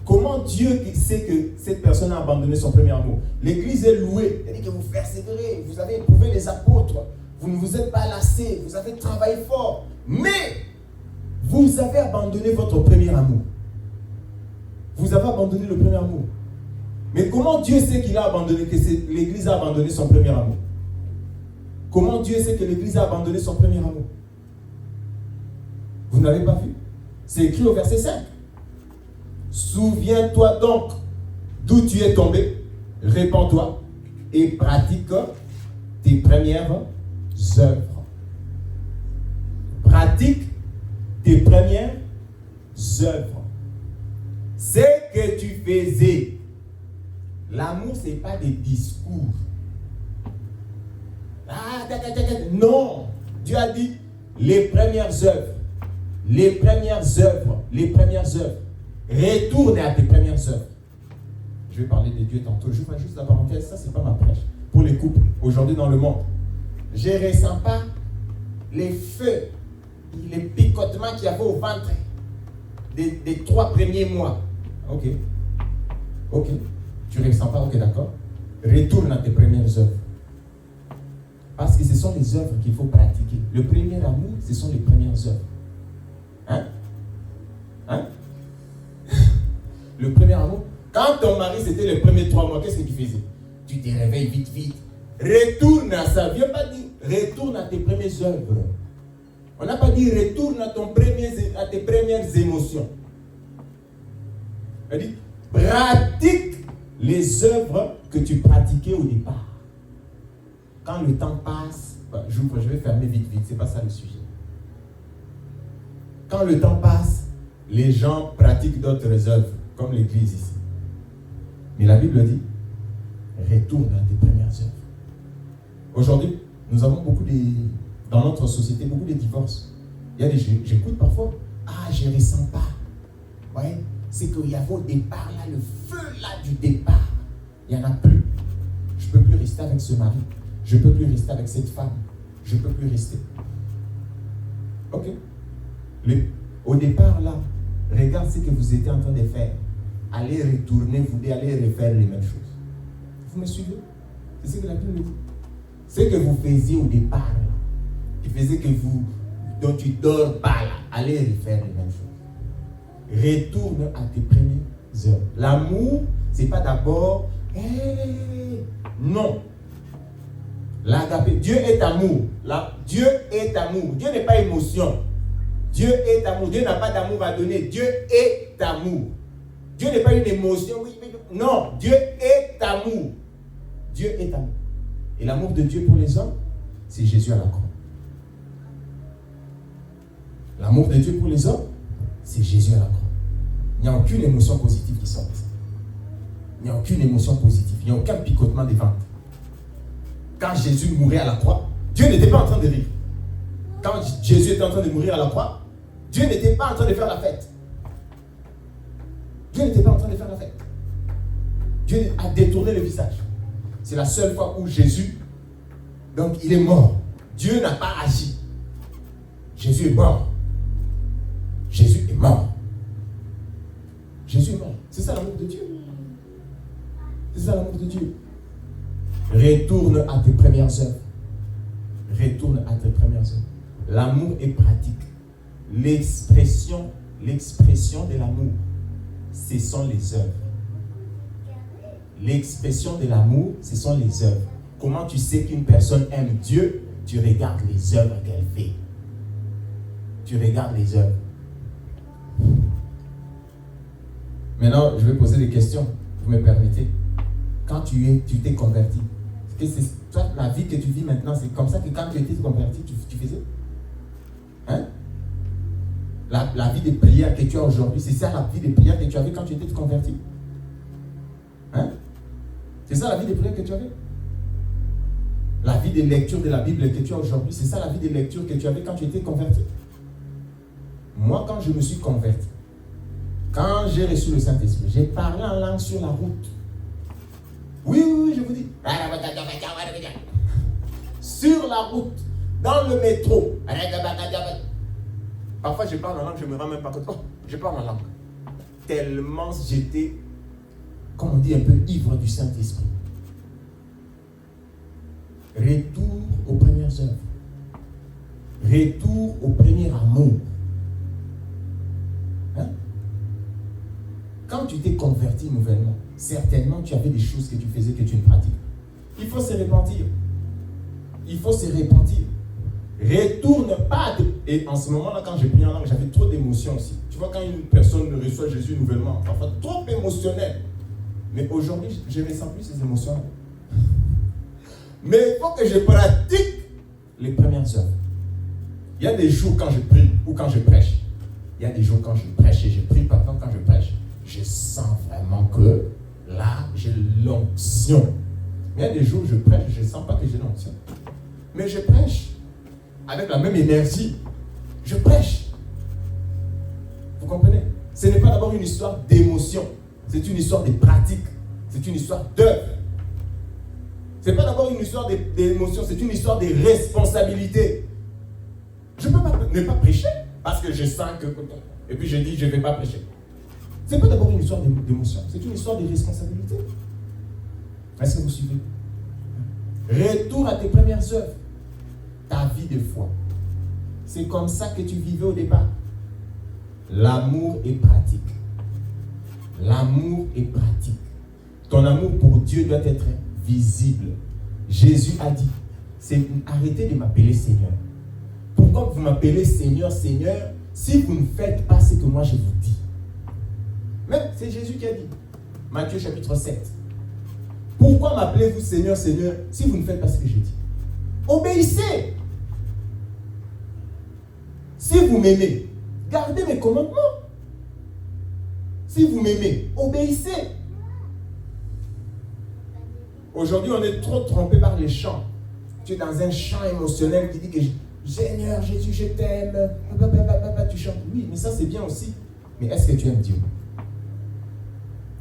B: Comment Dieu sait que cette personne a abandonné son premier amour? L'Église est louée. Elle dit que vous persévérez, vous avez éprouvé les apôtres, vous ne vous êtes pas lassés, vous avez travaillé fort. Mais vous avez abandonné votre premier amour. Vous avez abandonné le premier amour. Mais comment Dieu sait qu'il a abandonné, que l'Église a abandonné son premier amour? Comment Dieu sait que l'Église a abandonné son premier amour? Vous n'avez pas vu? C'est écrit au verset 5. Souviens-toi donc d'où tu es tombé, répands-toi et pratique tes premières œuvres. Pratique tes premières œuvres. Ce que tu faisais. L'amour, ce n'est pas des discours. Non. Dieu a dit les premières œuvres. Les premières œuvres. Les premières œuvres. Retourne à tes premières œuvres. Je vais parler de Dieu tantôt. Je fais juste la parenthèse. Ça, ce n'est pas ma prêche. Pour les couples, aujourd'hui dans le monde. Je ne ressens pas les feux les picotements qu'il y avait au ventre des 3 premiers mois. Ok. Tu ne ressens pas, ok, d'accord. Retourne à tes premières œuvres. Parce que ce sont les œuvres qu'il faut pratiquer. Le premier amour, ce sont les premières œuvres. Hein? Le premier amour. Quand ton mari, c'était les premiers 3 mois, qu'est-ce que tu faisais? Tu te réveilles vite. Retourne à ça. Viens pas dire, retourne à tes premières œuvres. On n'a pas dit, retourne à tes premières émotions. On dit, pratique les œuvres que tu pratiquais au départ. Quand le temps passe, je vais fermer vite, c'est pas ça le sujet. Quand le temps passe, les gens pratiquent d'autres œuvres, comme l'église ici. Mais la Bible dit, retourne à tes premières œuvres. Aujourd'hui, nous avons dans notre société, beaucoup de divorces. Il y a j'écoute parfois, je ne ressens pas. Ouais, c'est qu'il y avait au départ, là, le feu là du départ. Il n'y en a plus. Je ne peux plus rester avec ce mari. Je ne peux plus rester avec cette femme. Je ne peux plus rester. Ok. Au départ, là, regarde ce que vous étiez en train de faire. Allez retourner, vous allez refaire les mêmes choses. Vous me suivez? C'est ce que la Bible dit. Ce que vous faisiez au départ, là, qui faisait que dont tu dors pas, là, allez refaire les mêmes choses. Retourne à tes premières œuvres. L'amour, c'est pas d'abord, non. L'agapé, Dieu est amour. Dieu est amour. Dieu n'est pas émotion. Dieu est amour. Dieu n'a pas d'amour à donner. Dieu est amour. Dieu n'est pas une émotion. Oui, non, Dieu est amour. Dieu est amour. Et l'amour de Dieu pour les hommes, c'est Jésus à la croix. L'amour de Dieu pour les hommes, c'est Jésus à la croix. Il n'y a aucune émotion positive qui sort de ça. Il n'y a aucune émotion positive. Il n'y a aucun picotement des ventres. Quand Jésus mourait à la croix, Dieu n'était pas en train de rire. Quand Jésus était en train de mourir à la croix, Dieu n'était pas en train de faire la fête. Dieu n'était pas en train de faire la fête. Dieu a détourné le visage. C'est la seule fois où Jésus, donc il est mort. Dieu n'a pas agi. Jésus est mort. Jésus est mort. Jésus est mort. C'est ça l'amour de Dieu. C'est ça l'amour de Dieu. Retourne à tes premières œuvres. Retourne à tes premières œuvres. L'amour est pratique. L'expression de l'amour, ce sont les œuvres. L'expression de l'amour, ce sont les œuvres. Comment tu sais qu'une personne aime Dieu? Tu regardes les œuvres qu'elle fait. Tu regardes les œuvres. Maintenant, je vais poser des questions. Vous me permettez? Quand tu t'es converti, toi, la vie que tu vis maintenant, c'est comme ça que quand tu étais converti, tu faisais? Hein? La vie de prière que tu as aujourd'hui, c'est ça la vie de prière que tu avais quand tu étais converti? Hein? C'est ça la vie de prière que tu avais? La vie de lecture de la Bible que tu as aujourd'hui, c'est ça la vie de lecture que tu avais quand tu étais converti? Moi, quand je me suis converti, quand j'ai reçu le Saint-Esprit, j'ai parlé en langue sur la route. Oui, je vous dis. Sur la route, dans le métro. Parfois, je parle en langue, je ne me rends même pas compte. Oh, je parle en langue. Tellement j'étais, comme on dit, un peu ivre du Saint-Esprit. Retour aux premières œuvres. Retour au premier amour. Hein? Quand tu t'es converti nouvellement, certainement tu avais des choses que tu faisais que tu ne pratiques. Il faut se repentir. Il faut se repentir. Retourne pas. Et en ce moment-là, quand j'ai pris en langue, j'avais trop d'émotions aussi. Tu vois, quand une personne reçoit Jésus nouvellement, parfois trop émotionnel. Mais aujourd'hui, je ne ressens plus ces émotions. Mais il faut que je pratique les premières œuvres. Il y a des jours quand je prie ou quand je prêche. Il y a des jours quand je prêche et je prie, par exemple, quand je prêche, je sens vraiment que là, j'ai l'onction. Mais il y a des jours où je prêche, je ne sens pas que j'ai l'onction. Mais je prêche avec la même énergie. Je prêche. Vous comprenez? Ce n'est pas d'abord une histoire d'émotion. C'est une histoire de pratique. C'est une histoire d'œuvre. Ce n'est pas d'abord une histoire d'émotion, c'est une histoire de responsabilité. Je ne peux pas ne pas prêcher parce que je sens que... Et puis je dis, je ne vais pas prêcher. Ce n'est pas d'abord une histoire d'émotion, c'est une histoire de responsabilité. Est-ce que vous suivez? Retour à tes premières œuvres, ta vie de foi. C'est comme ça que tu vivais au départ. L'amour est pratique. L'amour est pratique. Ton amour pour Dieu doit être visible. Jésus a dit, arrêtez de m'appeler Seigneur. Pourquoi vous m'appelez Seigneur, Seigneur, si vous ne faites pas ce que moi je vous dis? Même, c'est Jésus qui a dit. Matthieu chapitre 7. Pourquoi m'appelez-vous Seigneur, Seigneur, si vous ne faites pas ce que je dis? Obéissez. Si vous m'aimez, gardez mes commandements. Si vous m'aimez, obéissez. Aujourd'hui, on est trop trompé par les chants. Tu es dans un chant émotionnel qui dit que Seigneur Jésus, je t'aime. Tu chantes. Oui, mais ça c'est bien aussi. Mais est-ce que tu aimes Dieu?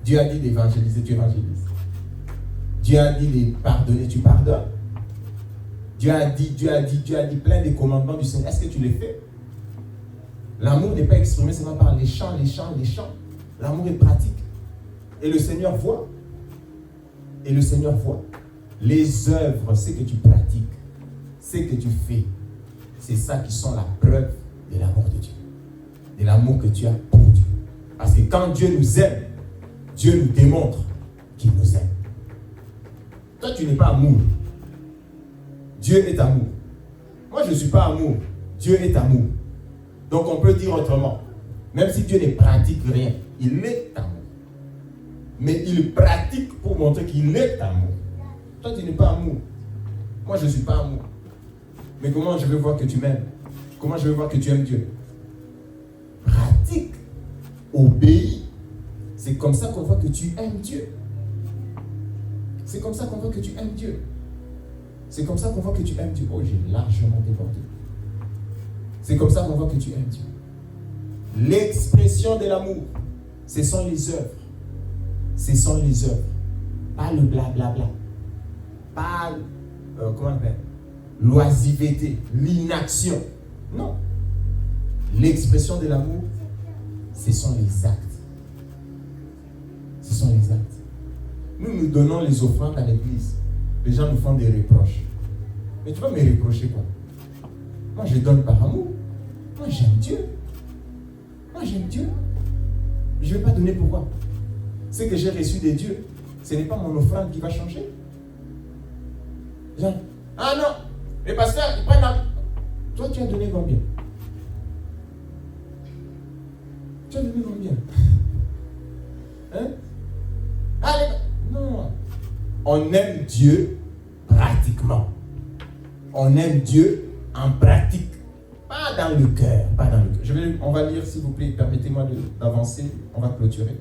B: Dieu a dit d'évangéliser, tu évangélises. Dieu a dit de pardonner, tu pardonnes. Dieu a dit plein de commandements du Seigneur. Est-ce que tu les fais? L'amour n'est pas exprimé seulement par les chants. L'amour est pratique. Et le Seigneur voit. Les œuvres, ce que tu pratiques, ce que tu fais, c'est ça qui sont la preuve de l'amour de Dieu. De l'amour que tu as pour Dieu. Parce que quand Dieu nous aime, Dieu nous démontre qu'il nous aime. Toi, tu n'es pas amour. Dieu est amour. Moi, je ne suis pas amour. Dieu est amour. Donc, on peut dire autrement. Même si Dieu ne pratique rien, il est amour. Mais il pratique pour montrer qu'il est amour. Toi, tu n'es pas amour. Moi, je ne suis pas amour. Mais comment je veux voir que tu m'aimes? Comment je veux voir que tu aimes Dieu? Pratique. Obéis. C'est comme ça qu'on voit que tu aimes Dieu. C'est comme ça qu'on voit que tu aimes Dieu. C'est comme ça qu'on voit que tu aimes Dieu. Oh, j'ai largement débordé. C'est comme ça qu'on voit que tu aimes Dieu. L'expression de l'amour, ce sont les œuvres. Ce sont les œuvres. Pas le blablabla. Pas, comment on appelle? L'oisiveté, l'inaction. Non. L'expression de l'amour, ce sont les actes. Ce sont les actes. Nous donnons les offrandes à l'église. Les gens nous font des reproches. Mais tu vas me reprocher quoi? Moi, je donne par amour. Moi, j'aime Dieu. Je ne vais pas donner pourquoi? Ce que j'ai reçu de Dieu, ce n'est pas mon offrande qui va changer. Genre, ah non, les pasteurs, ils prennent la... Toi, tu as donné combien? Tu as donné combien? Hein? Allez, non. On aime Dieu pratiquement. On aime Dieu en pratique. Pas dans le cœur. On va lire, s'il vous plaît, permettez-moi d'avancer. On va clôturer.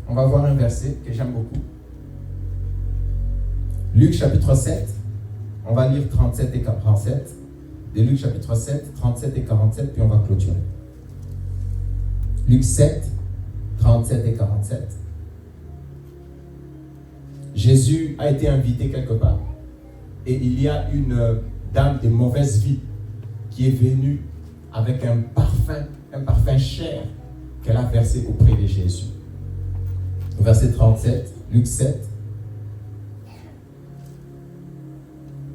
B: On va voir un verset que j'aime beaucoup. Luc chapitre 7. On va lire 37 et 47. De Luc chapitre 7, 37 et 47, puis on va clôturer. Luc 7, 37 et 47. Jésus a été invité quelque part. Et il y a une dame de mauvaise vie qui est venue avec un parfum cher qu'elle a versé auprès de Jésus. Verset 37, Luc 7.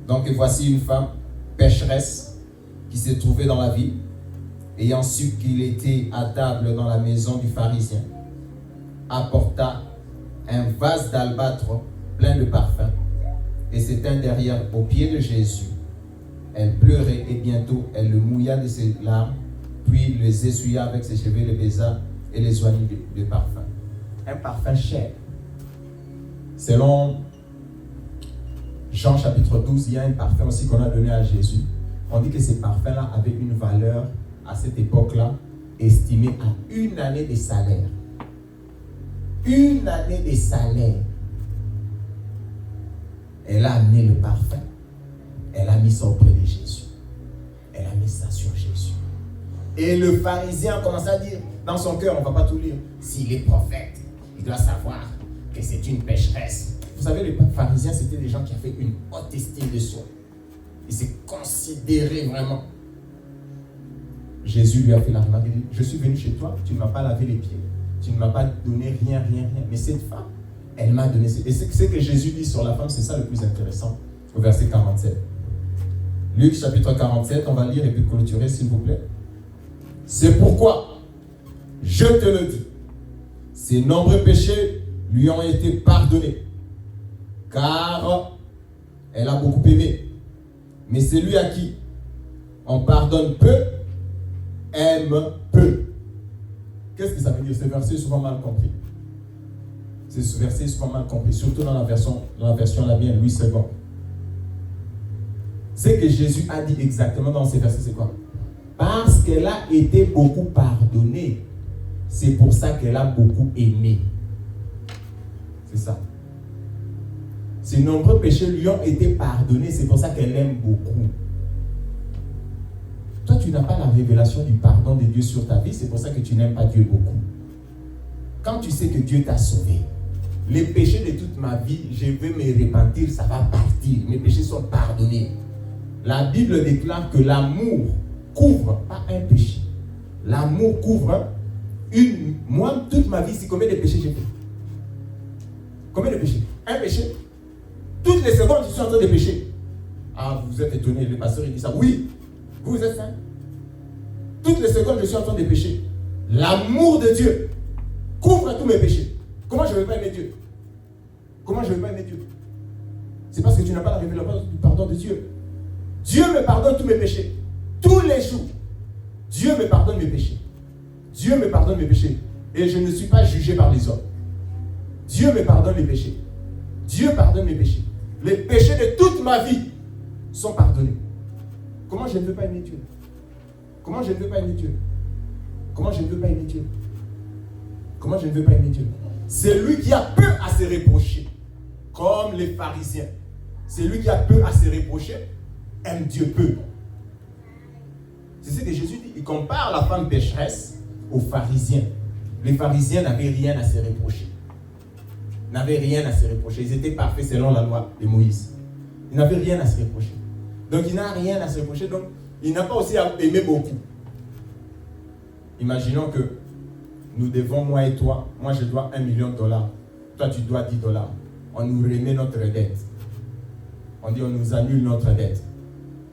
B: Donc voici une femme pécheresse qui s'est trouvée dans la ville, ayant su qu'il était à table dans la maison du pharisien, apporta un vase d'albâtre plein de parfums et s'étint derrière aux pieds de Jésus. Elle pleurait et bientôt elle le mouilla de ses larmes, puis les essuya avec ses cheveux, les baisa et les oignit de parfum. Un parfum cher. Selon Jean chapitre 12, il y a un parfum aussi qu'on a donné à Jésus. On dit que ces parfums-là avaient une valeur à cette époque-là estimée à 1 année de salaire. 1 année de salaire. Elle a amené le parfum. Elle a mis ça auprès de Jésus. Elle a mis ça sur Jésus. Et le pharisien a commencé à dire, dans son cœur, on ne va pas tout lire, s'il est prophète, il doit savoir que c'est une pécheresse. Vous savez, les pharisiens, c'était des gens qui avaient une haute estime de soi. Ils se considéraient vraiment Jésus lui a fait la remarque, il dit, je suis venu chez toi, tu ne m'as pas lavé les pieds, tu ne m'as pas donné rien. Mais cette femme, elle m'a donné. Et ce que Jésus dit sur la femme, c'est ça le plus intéressant, au verset 47. Luc chapitre 47, on va lire et puis clôturer s'il vous plaît. C'est pourquoi, je te le dis, ses nombreux péchés lui ont été pardonnés, car elle a beaucoup aimé. Mais celui à qui on pardonne peu, aime peu. Qu'est-ce que ça veut dire? Ce verset est souvent mal compris. Ce verset est souvent mal compris, surtout dans la version la mienne, Louis II. Ce que Jésus a dit exactement dans ces versets, c'est quoi? Parce qu'elle a été beaucoup pardonnée, c'est pour ça qu'elle a beaucoup aimé. C'est ça. Ses nombreux péchés lui ont été pardonnés, c'est pour ça qu'elle aime beaucoup. Toi, tu n'as pas la révélation du pardon de Dieu sur ta vie, c'est pour ça que tu n'aimes pas Dieu beaucoup. Quand tu sais que Dieu t'a sauvé, les péchés de toute ma vie, je vais me repentir, ça va partir. Mes péchés sont pardonnés. La Bible déclare que l'amour couvre pas un péché. L'amour couvre une. Moi, toute ma vie, c'est combien de péchés j'ai fait? Combien de péchés? Un péché. Toutes les secondes, je suis en train de pécher. Ah, vous êtes étonnés, le pasteur il dit ça. Oui, vous êtes saints. Toutes les secondes, je suis en train de pécher. L'amour de Dieu couvre tous mes péchés. Comment je ne vais pas aimer Dieu? Comment je ne vais pas aimer Dieu? C'est parce que tu n'as pas la révélation du pardon de Dieu. Dieu me pardonne tous mes péchés. Tous les jours. Dieu me pardonne mes péchés. Dieu me pardonne mes péchés. Et je ne suis pas jugé par les hommes. Dieu me pardonne mes péchés. Dieu pardonne mes péchés. Les péchés de toute ma vie sont pardonnés. Comment je ne veux pas aimer Dieu? Comment je ne veux pas aimer Dieu? Comment je ne veux pas aimer Dieu? Comment je ne veux pas aimer Dieu? C'est lui qui a peu à se reprocher. Comme les pharisiens. C'est lui qui a peu à se reprocher. Aime Dieu peu. C'est ce que Jésus dit. Il compare la femme pécheresse aux pharisiens. Les pharisiens n'avaient rien à se reprocher. N'avaient rien à se reprocher. Ils étaient parfaits selon la loi de Moïse. Ils n'avaient rien à se reprocher. Donc il n'a rien à se reprocher. Donc il n'a pas aussi à aimer beaucoup. Imaginons que nous devons, moi et toi, moi je dois $1 million. Toi tu dois $10. On nous remet notre dette. On dit on nous annule notre dette.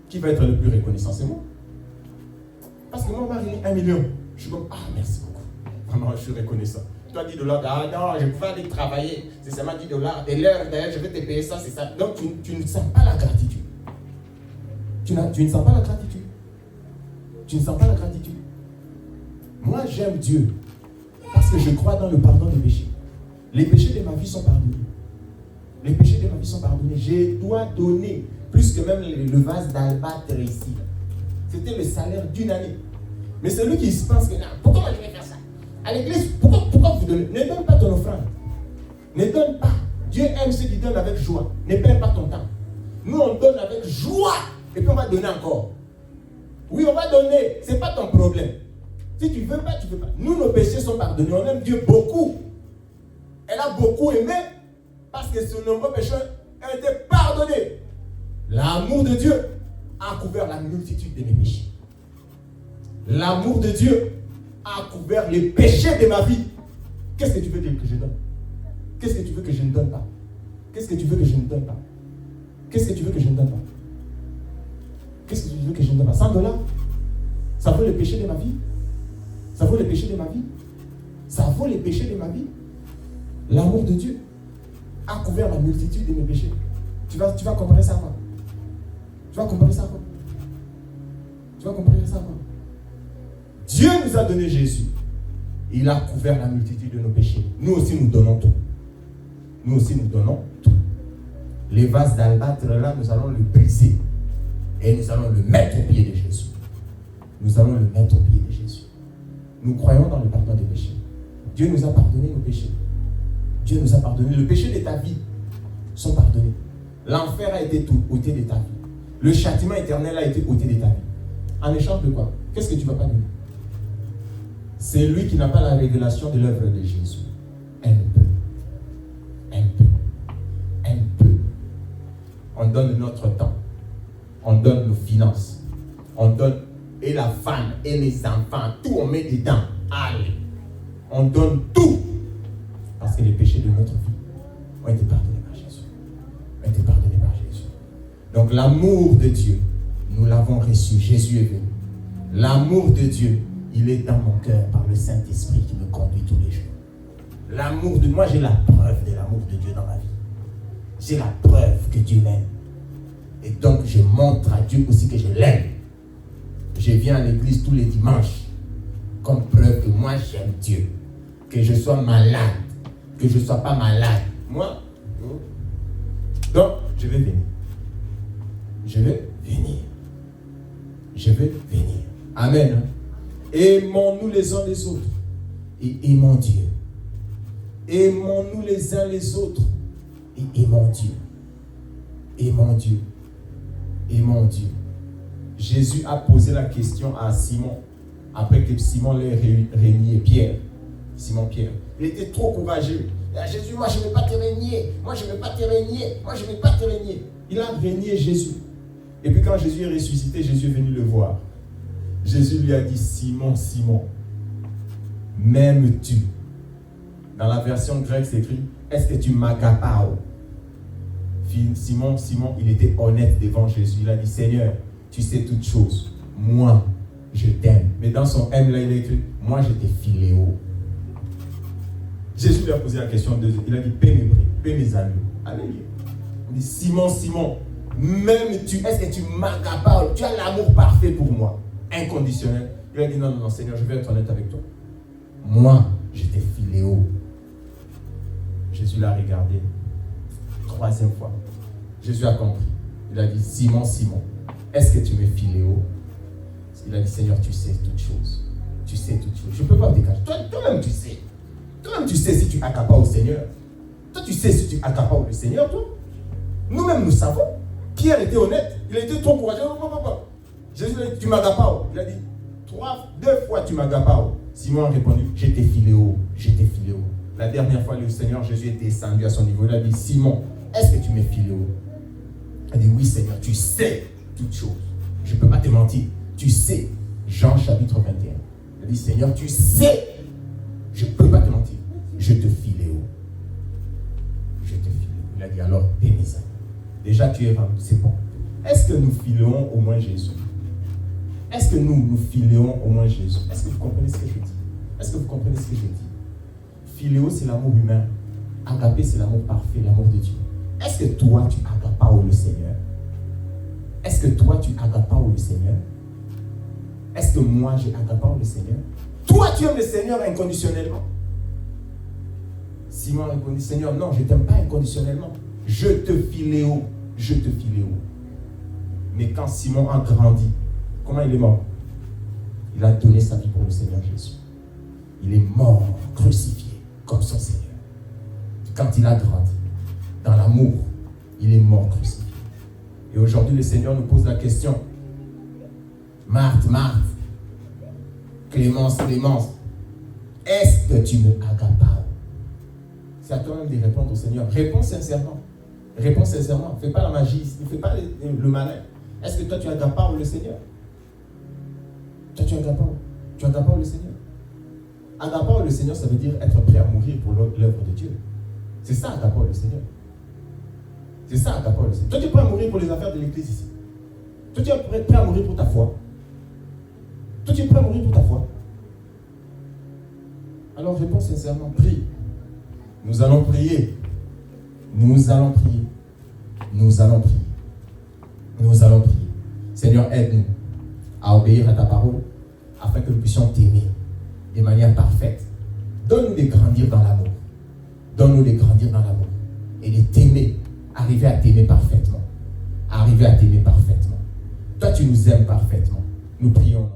B: Qui va être le plus reconnaissant? C'est moi. Parce que moi, on m'a remis $1 million. Je suis comme, ah, merci beaucoup. Vraiment, je suis reconnaissant. Toi, $10, ah non, je pouvais aller travailler. C'est seulement $10. Et l'heure, d'ailleurs, je vais te payer ça, c'est ça. Donc, tu ne sens pas la gratitude. Tu ne sens pas la gratitude. Tu ne sens pas la gratitude. Moi, j'aime Dieu. Parce que je crois dans le pardon des péchés. Les péchés de ma vie sont pardonnés. Les péchés de ma vie sont pardonnés. Je dois donner plus que même le vase d'albâtre ici. C'était le salaire d'une année. Mais celui qui se pense que non, pourquoi je vais faire ça? À l'église, pourquoi vous donnez? Ne donne pas ton offrande. Ne donne pas. Dieu aime ceux qui donnent avec joie. Ne perds pas ton temps. Nous, on donne avec joie. Et puis on va donner encore. Oui, on va donner. Ce n'est pas ton problème. Si tu ne veux pas, tu ne veux pas. Nous, nos péchés sont pardonnés. On aime Dieu beaucoup. Elle a beaucoup aimé parce que ses nombreux péchés ont été pardonnés. L'amour de Dieu a couvert la multitude de mes péchés. L'amour de Dieu a couvert les péchés de ma vie. Qu'est-ce que tu veux dire que je donne? Qu'est-ce que tu veux que je ne donne pas? Qu'est-ce que tu veux que je ne donne pas? Qu'est-ce que tu veux que je ne donne pas? Qu'est-ce que tu veux que je ne donne pas? $100? Ça vaut les péchés de ma vie? Ça vaut les péchés de ma vie? Ça vaut les péchés de ma vie? L'amour de Dieu a couvert la multitude de mes péchés. Tu vas comparer ça à quoi? Tu vas comparer ça à quoi? Tu vas comparer ça à quoi? Dieu nous a donné Jésus. Il a couvert la multitude de nos péchés. Nous aussi, nous donnons tout. Nous aussi, nous donnons tout. Les vases d'albâtre, là, nous allons le briser. Et nous allons le mettre au pied de Jésus. Nous allons le mettre au pied de Jésus. Nous croyons dans le pardon des péchés. Dieu nous a pardonné nos péchés. Dieu nous a pardonné. Le péché de ta vie sont pardonnés. L'enfer a été ôté de ta vie. Le châtiment éternel a été ôté de ta vie. En échange de quoi? Qu'est-ce que tu ne vas pas donner? C'est lui qui n'a pas la révélation de l'œuvre de Jésus. Un peu. Un peu. Un peu. On donne notre temps. On donne nos finances. On donne et la femme, et les enfants, tout on met dedans. Allez, on donne tout. Parce que les péchés de notre vie ont été pardonnés par Jésus. Ont été pardonnés par Jésus. Donc l'amour de Dieu, nous l'avons reçu. Jésus est venu. L'amour de Dieu, il est dans mon cœur par le Saint-Esprit qui me conduit tous les jours. L'amour de moi, j'ai la preuve de l'amour de Dieu dans ma vie. J'ai la preuve que Dieu m'aime. Et donc je montre à Dieu aussi que je l'aime. Je viens à l'église tous les dimanches comme preuve que moi j'aime Dieu. Que je sois malade, que je ne sois pas malade. Moi, donc je vais venir. Je vais venir. Je vais venir. Amen. Aimons-nous les uns les autres et aimons Dieu. Aimons-nous les uns les autres et aimons Dieu. Aimons Dieu. Aimons Dieu. Jésus a posé la question à Simon après que Simon l'ait régné, Pierre. Simon Pierre. Il était trop courageux. Et à Jésus, moi je ne vais pas te régner. Moi je ne vais pas te régner. Moi je ne vais pas te régner. Il a régné Jésus. Et puis quand Jésus est ressuscité, Jésus est venu le voir. Jésus lui a dit, Simon, Simon, m'aimes-tu? Dans la version grecque, c'est écrit, est-ce que tu m'agapao? Simon, il était honnête devant Jésus. Il a dit, Seigneur, tu sais toutes choses. Moi, je t'aime. Mais dans son M, là, il a écrit, moi, je t'ai philéo. Jésus lui a posé la question, il a dit, paie mes agneaux. Alléluia. Il dit, Simon, Simon, m'aimes-tu? Est-ce que tu m'agapao? Tu as l'amour parfait pour moi. Inconditionnel. Il a dit, non, non, Seigneur, je vais être honnête avec toi. Moi, je t'ai philéo. Jésus l'a regardé. Troisième fois. Jésus a compris. Il a dit, Simon, Simon, est-ce que tu me philéo? Il a dit, Seigneur, tu sais toutes choses. Tu sais toutes choses. Je ne peux pas te cacher. Toi-même, tu sais. Toi-même, tu sais si tu accapares au Seigneur. Toi, tu sais si tu accapares le Seigneur, toi. Nous-mêmes, nous savons. Pierre était honnête. Il a été trop courageux. Jésus a dit, tu m'agapao. Il a dit, deux fois tu m'agapao. Simon a répondu, je t'ai philéo. Je t'ai philéo. La dernière fois, le Seigneur Jésus est descendu à son niveau. Il a dit, Simon, est-ce que tu m'es philéo? Il a dit, oui Seigneur, tu sais toutes choses. Je ne peux pas te mentir. Tu sais. Jean chapitre 21. Il a dit, Seigneur, tu sais. Je ne peux pas te mentir. Je te philéo. Je te philéo. Il a dit, alors, paie ça. Déjà, tu es rendu. C'est bon. Est-ce que nous philéons au moins Jésus? Est-ce que nous philéons au moins Jésus? Est-ce que vous comprenez ce que je dis? Est-ce que vous comprenez ce que je dis? Philéo, c'est l'amour humain. Agapé, c'est l'amour parfait, l'amour de Dieu. Est-ce que toi, tu agapao le Seigneur? Est-ce que toi, tu agapao le Seigneur? Est-ce que moi, j'ai agapao le Seigneur? Toi, tu aimes le Seigneur inconditionnellement. Simon a répondu, Seigneur, non, je ne t'aime pas inconditionnellement. Je te philéo. Je te philéo. Mais quand Simon a grandi, comment il est mort? Il a donné sa vie pour le Seigneur Jésus. Il est mort, crucifié, comme son Seigneur. Quand il a grandi, dans l'amour, il est mort, crucifié. Et aujourd'hui, le Seigneur nous pose la question. Marthe, Marthe, Clémence, Clémence, est-ce que tu me agapao? C'est à toi-même de répondre au Seigneur. Réponds sincèrement. Réponds sincèrement. Ne fais pas la magie, ne fais pas le malin. Est-ce que toi, tu agapao le Seigneur? Toi, tu agapao. Tu agapao le Seigneur. Agapao le Seigneur, ça veut dire être prêt à mourir pour l'œuvre de Dieu. C'est ça, agapao le Seigneur. C'est ça, agapao le Seigneur. Toi, tu es prêt à mourir pour les affaires de l'église ici. Toi, tu es prêt à mourir pour ta foi. Toi, tu es prêt à mourir pour ta foi. Alors, réponds sincèrement. Prie. Nous allons prier. Nous allons prier. Nous allons prier. Nous allons prier. Seigneur, aide-nous à obéir à ta parole afin que nous puissions t'aimer de manière parfaite. Donne-nous de grandir dans l'amour. Donne-nous de grandir dans l'amour et de t'aimer, arriver à t'aimer parfaitement. Arriver à t'aimer parfaitement. Toi, tu nous aimes parfaitement. Nous prions.